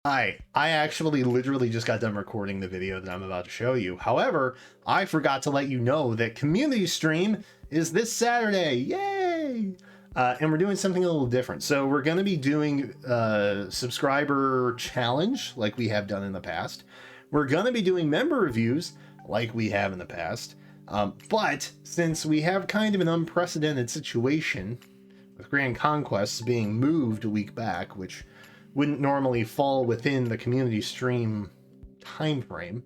Hi, I actually literally just got done recording the video that I'm about to show you. However, I forgot to let you know that community stream is this Saturday. Yay! And we're doing something a little different. So we're going to be doing a subscriber challenge like we have done in the past. We're going to be doing member reviews like we have in the past. But since we have kind of an unprecedented situation with Grand Conquests being moved a week back, which wouldn't normally fall within the community stream time frame,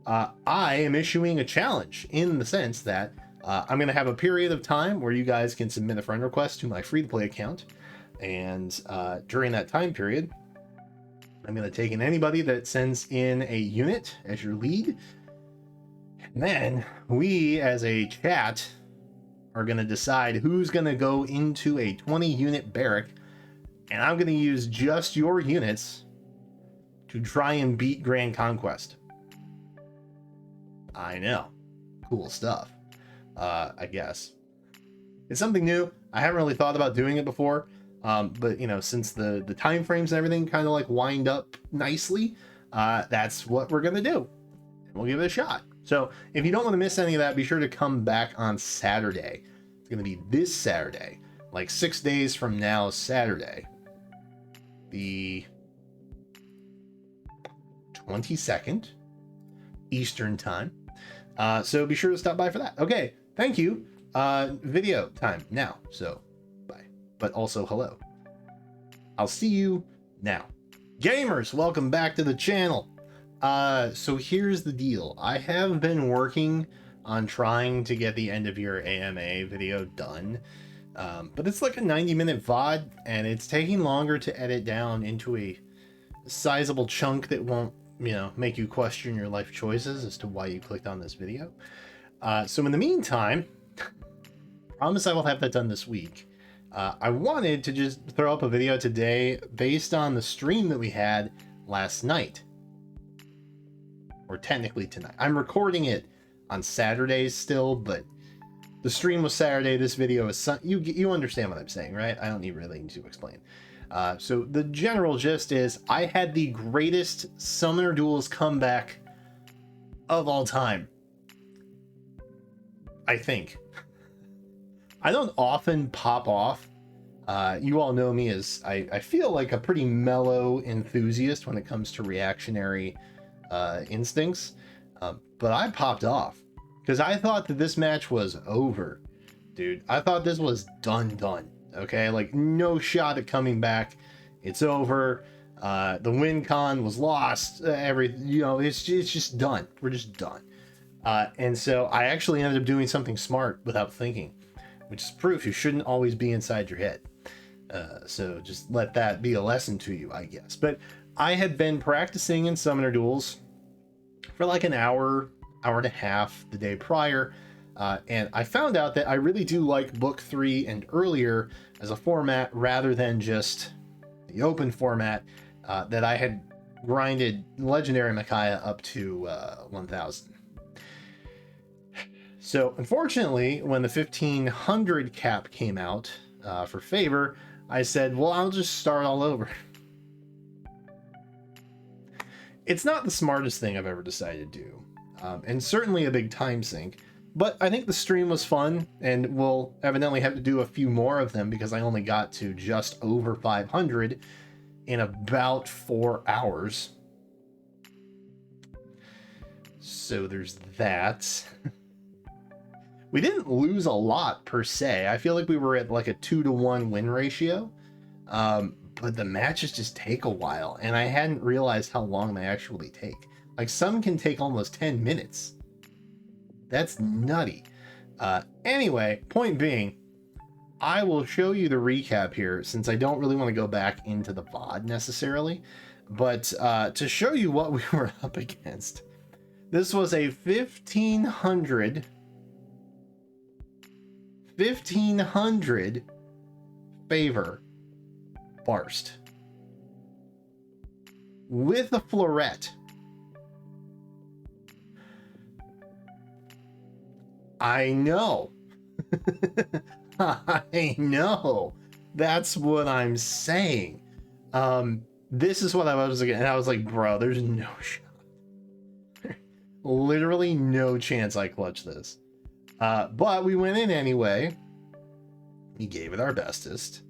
I am issuing a challenge in the sense that I'm going to have a period of time where you guys can submit a friend request to my free-to-play account, and during that time period, I'm going to take in anybody that sends in a unit as your lead, and then we as a chat are going to decide who's going to go into a 20-unit barrack, and I'm going to use just your units to try and beat Grand Conquest. I know. Cool stuff. I guess. It's something new. I haven't really thought about doing it before. But, you know, since the time frames and everything kind of like wind up nicely, that's what we're going to do. We'll give it a shot. So if you don't want to miss any of that, be sure to come back on Saturday. It's going to be this Saturday, like 6 days from now, Saturday. The 22nd Eastern time. So be sure to stop by for that. Okay, thank you. Video time now. So bye. But also hello. I'll see you now. Gamers, welcome back to the channel. So here's the deal. I have been working on trying to get the end of your AMA video done. But it's like a 90-minute VOD, and it's taking longer to edit down into a sizable chunk that won't, you know, make you question your life choices as to why you clicked on this video. So in the meantime, promise I will have that done this week. I wanted to just throw up a video today based on the stream that we had last night. Or technically tonight. I'm recording it on Saturdays still, but the stream was Saturday. This video is you understand what I'm saying, right? I don't really need to explain. So the general gist is I had the greatest Summoner Duels comeback of all time. I think. I don't often pop off. You all know me as I feel like a pretty mellow enthusiast when it comes to reactionary instincts. But I popped off. Because I thought that this match was over, dude. I thought this was done. Okay, like no shot at coming back. It's over. The win con was lost. It's just done. We're just done. And so I actually ended up doing something smart without thinking, which is proof you shouldn't always be inside your head. So just let that be a lesson to you, I guess. But I had been practicing in Summoner Duels for like an hour and a half the day prior, and I found out that I really do like Book 3 and earlier as a format rather than just the open format that I had grinded Legendary Micaiah up to 1000. So unfortunately, when the 1500 cap came out for Favor, I said, well, I'll just start all over. It's not the smartest thing I've ever decided to do. And certainly a big time sink, but I think the stream was fun, and we'll evidently have to do a few more of them because I only got to just over 500 in about 4 hours. So there's that. We didn't lose a lot per se. I feel like we were at like a 2-to-1 win ratio, but the matches just take a while, and I hadn't realized how long they actually take. Like, some can take almost 10 minutes. That's nutty. Anyway, point being, I will show you the recap here since I don't really want to go back into the VOD necessarily. But to show you what we were up against, this was a 1500 favor Barst with a Floret. I know. I know. That's what I'm saying. This is what I was again, and I was like, bro, there's no shot. Literally no chance I clutch this. But we went in anyway. We gave it our bestest,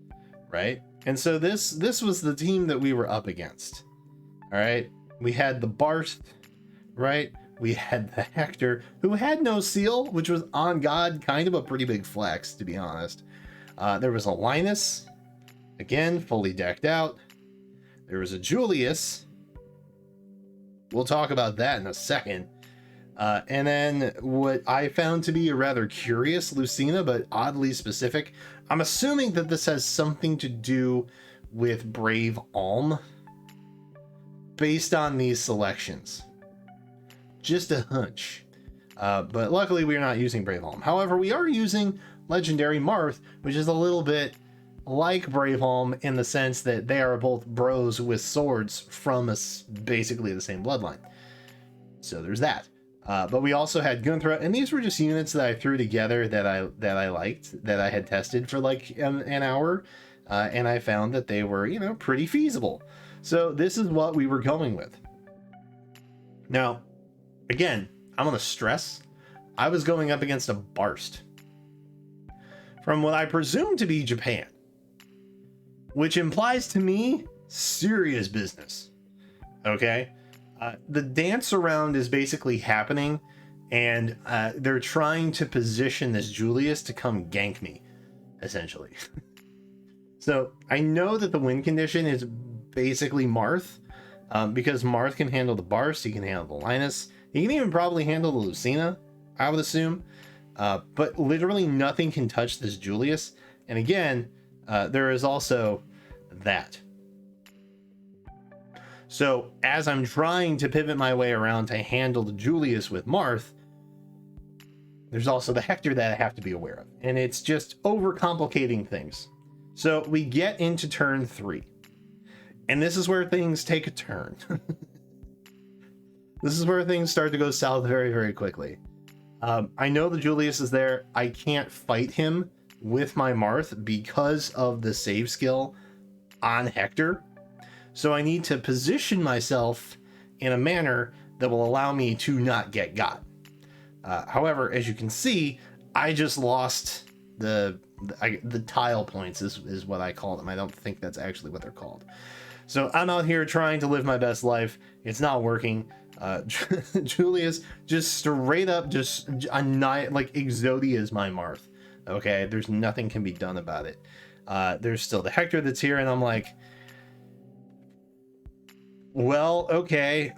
right? And so this was the team that we were up against. All right, we had the Barth, right? We had the Hector, who had no seal, which was on God, kind of a pretty big flex, to be honest. There was a Linus, again, fully decked out. There was a Julius. We'll talk about that in a second. And then what I found to be a rather curious Lucina, but oddly specific. I'm assuming that this has something to do with Brave Alm based on these selections. Just a hunch. But luckily we're not using Brave Alm. However, we are using Legendary Marth, which is a little bit like Brave Alm in the sense that they are both bros with swords from basically the same bloodline. So there's that. But we also had Gunthra, and these were just units that I threw together that I liked, that I had tested for like an hour, and I found that they were, you know, pretty feasible. So this is what we were going with. Now, again, I'm gonna stress, I was going up against a Barst from what I presume to be Japan, which implies to me serious business. Okay. The dance around is basically happening, and they're trying to position this Julius to come gank me, essentially. So I know that the win condition is basically Marth, because Marth can handle the Barst, he can handle the Linus, he can even probably handle the Lucina, I would assume. But literally nothing can touch this Julius. And again, there is also that. So as I'm trying to pivot my way around to handle the Julius with Marth, there's also the Hector that I have to be aware of. And it's just overcomplicating things. So we get into turn 3. And this is where things take a turn. This is where things start to go south very, very quickly. I know the Julius is there. I can't fight him with my Marth because of the save skill on Hector. So I need to position myself in a manner that will allow me to not get got. However, as you can see, I just lost the tile points is what I call them. I don't think that's actually what they're called. So I'm out here trying to live my best life. It's not working. Julius just straight up just like Exodia's my Marth. Okay, there's nothing can be done about it. There's still the Hector that's here, and I'm like, well, okay,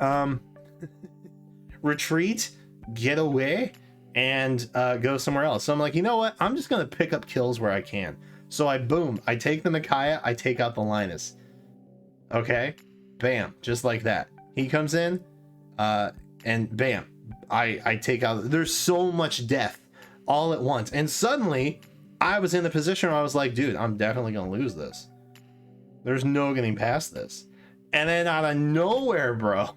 retreat, get away, and go somewhere else. So I'm like, you know what? I'm just gonna pick up kills where I can. So I take the Micaiah, I take out the Linus. Okay, bam, just like that. He comes in, and bam, I take out. There's so much death all at once, and suddenly I was in the position where I was like, dude, I'm definitely gonna lose this. There's no getting past this. And then out of nowhere, bro,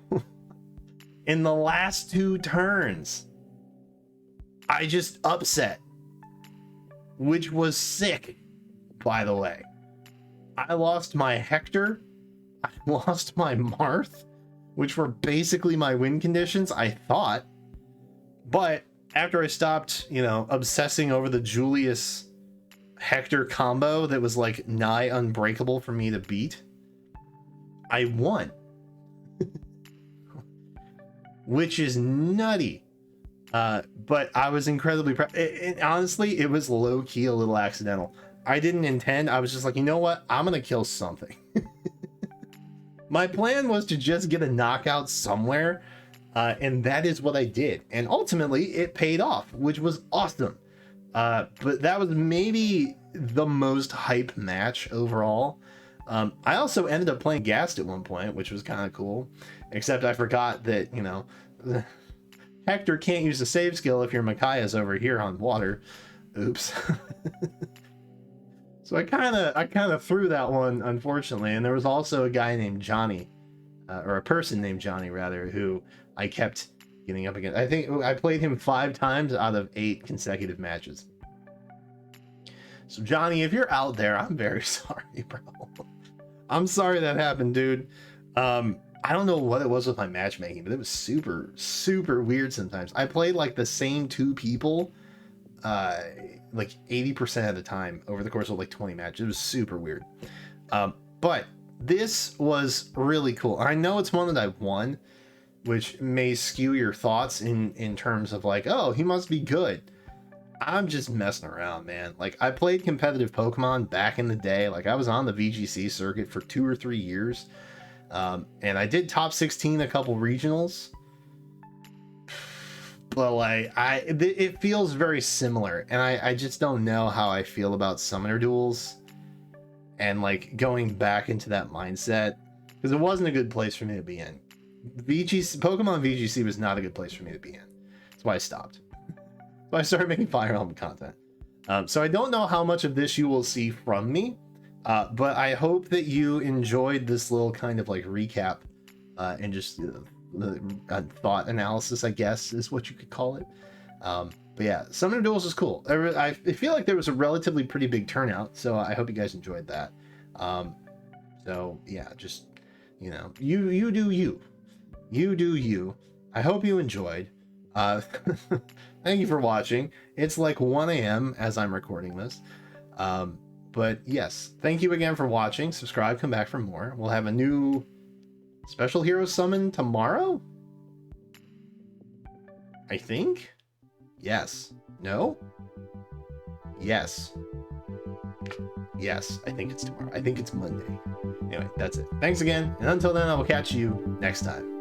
in the last 2 turns, I just upset, which was sick, by the way. I lost my Hector, I lost my Marth, which were basically my win conditions, I thought. But after I stopped, you know, obsessing over the Julius Hector combo that was like nigh unbreakable for me to beat, I won. Which is nutty. But I was incredibly proud. Honestly, it was low-key a little accidental. I didn't intend. I was just like, you know what? I'm gonna kill something. My plan was to just get a knockout somewhere, and that is what I did. And ultimately, it paid off, which was awesome. But that was maybe the most hype match overall. I also ended up playing Gast at one point, which was kind of cool, except I forgot that, you know, Hector can't use the save skill if your Micaiah's over here on water. Oops. So I kind of threw that one, unfortunately. And there was also a guy named Johnny, or a person named Johnny rather, who I kept getting up against. I think I played him 5 times out of 8 consecutive matches. So Johnny, if you're out there, I'm very sorry, bro. I'm sorry that happened, dude. I don't know what it was with my matchmaking, but it was super, super weird sometimes. I played like the same two people like 80% of the time over the course of like 20 matches. It was super weird. But this was really cool. I know it's one that I've won, which may skew your thoughts in terms of like, oh, he must be good. I'm just messing around, man. Like, I played competitive Pokemon back in the day. Like, I was on the VGC circuit for 2 or 3 years. And I did top 16 a couple regionals. But like, it feels very similar. And I just don't know how I feel about summoner duels. And like going back into that mindset. Because it wasn't a good place for me to be in. Pokemon VGC was not a good place for me to be in. That's why I stopped. So I started making Fire Emblem content. So I don't know how much of this you will see from me, but I hope that you enjoyed this little kind of like recap and just thought analysis, I guess, is what you could call it. But yeah, Summoner Duels is cool. I feel like there was a relatively pretty big turnout, so I hope you guys enjoyed that. So yeah, just, you know, you do you. You do you. I hope you enjoyed. Thank you for watching. It's like 1 a.m. as I'm recording this. But yes, thank you again for watching. Subscribe, come back for more. We'll have a new special hero summon tomorrow? I think? Yes. No? Yes. Yes, I think it's tomorrow. I think it's Monday. Anyway, that's it. Thanks again, and until then, I will catch you next time.